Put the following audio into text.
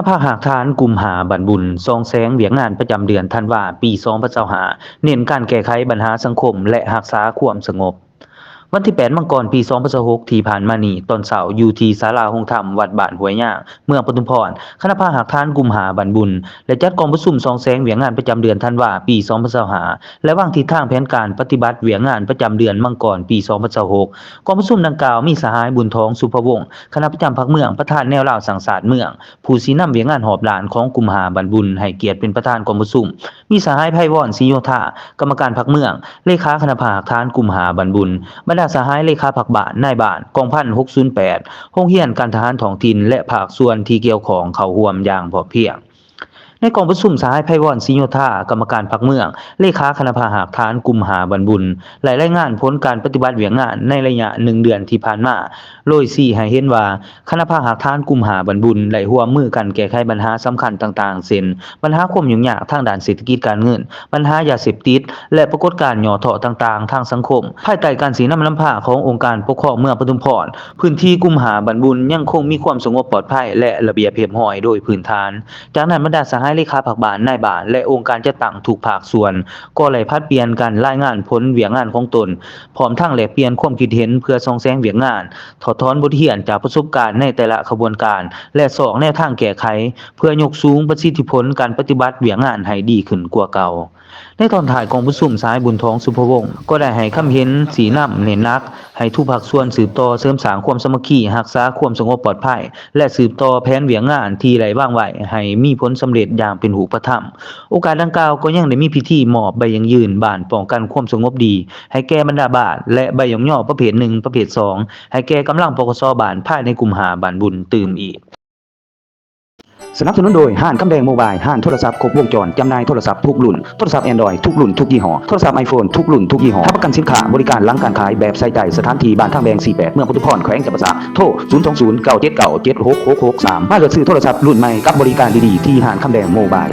ภาคหากทานกลุ่มหาบันบุญซองแสงเวียงงานประจำเดือนธันวาปี2025เน้นการแก้ไขปัญหาสังคมและรักษาความสงบวันที่8มังกรปี2026ที่ผ่านมานี้ตอนเช้าอยู่ที่ศาลาโฮงธรรมวัดบ้านห้วยยางเมืองปทุมพรคณะภาคหากทานกลุ่มหาบันบุญและจัดกองประชุมซองแสงเวียงงานประจำเดือนธันวาปี2025และวางทิศทางแผนการปฏิบัติเวียงงานประจำเดือนมังกรปี2026กองประชุมดังกล่าวมีสหายบุญทองสุภวงศ์คณะประจำภาคเมืองประธานแนวร่าวสังสรรค์เมืองผู้สินำเวียงงานหอบหลานของกลุ่มหาบันบุญให้เกียรติเป็นประธานกองประชุมมีสหายไพวรศรีโยธากรรมการภาคเมืองเลขาคณะภาคหากทานกลุ่มหาบันบุญบรรดาสหายเลขาภาคบ้านนายบ้านกองพัน608โรงเรียนการทหารท้องถิ่นและภาคส่วนที่เกี่ยวข้องเข้าร่วมอย่างพร้อมเพรียงในกองประชุมสหายไพวรศรีโยธากรรมการพรรคเมืองเลขาคณะภาคหากฐานกลุ่มหาบันบุญรายงานผลการปฏิบัติเวียงงานในระยะ1เดือนที่ผ่านมาโดยชี้ให้เห็นว่าคณะภาคหากฐานกลุ่มหาบันบุญได้ร่วมมือกันแก้ไขปัญหาสำคัญต่างๆเช่นปัญหาความยุ่งยากทางด้านเศรษฐกิจการเงินปัญหายาเสพติดและปรากฏการณ์หย่อเถาะต่างๆทางสังคมภายใต้การสีน้ำลำพาขององค์การปกครองเมืองปทุมพรพื้นที่กลุ่มหาบันบุญยังคงมีความสงบปลอดภัยและระเบียบเรียบร้อยโดยพื้นฐานจากนั้นบรรดาสหายเลขาภาคบ้านนายบ้านและองค์การจัดตั้งทุกภาคส่วนก็ได้ผลัดเปลี่ยนกันรายงานผลเวียงงานของตนพร้อมทั้งแลกเปลี่ยนความคิดเห็นเพื่อส่องแสงเวียงงานถอดถอนบทเรียนจากประสบการณ์ในแต่ละขบวนการและสร้างแนวทางแก้ไขเพื่อยกสูงประสิทธิผลการปฏิบัติเวียงงานให้ดีขึ้นกว่าเก่าในตอนท้ายกองประชุมสายบุญทองสุภวงศ์ก็ได้ให้ความเห็นสีน้ำเน้นหนักให้ทุกภาคส่วนสืบต่อเสริมสร้างความสามัคคีรักษาความสงบปลอดภัยและสืบต่อแผนเวียงงานที่ได้วางไว้ให้มีผลสำเร็จอย่างเป็นรูปธรรมโอกาสดังกล่าวก็ยังได้มีพิธีมอบใบยังยืนบ้านป้องกันความสงบดีให้แก่บรรดาบ้านและใบยงย่อประเภท1ประเภท2ให้แก่กำลังปกสบ้านภายในกลุ่มหาบ้านบุญตื่มอีกสนับสนุนโดยห้างคำแดงโมบายห้างโทรศัพท์ครบวงจรจำหน่ายโทรศัพท์ทุกรุ่นโทรศัพท์ Android ทุกรุ่นทุกยี่ห้อโทรศัพท์ iPhone ทุกรุ่นทุกยี่ห้อรับประกันสินค้าบริการหลังการขายแบบใส่ใจสถานที่บ้านทางแดง48เมืองปทุมพรแขวงจำปาสักโทร02097976663มาเลือกซื้อโทรศัพท์รุ่นใหม่กับบริการดีๆที่ห้างคำแดงโมบาย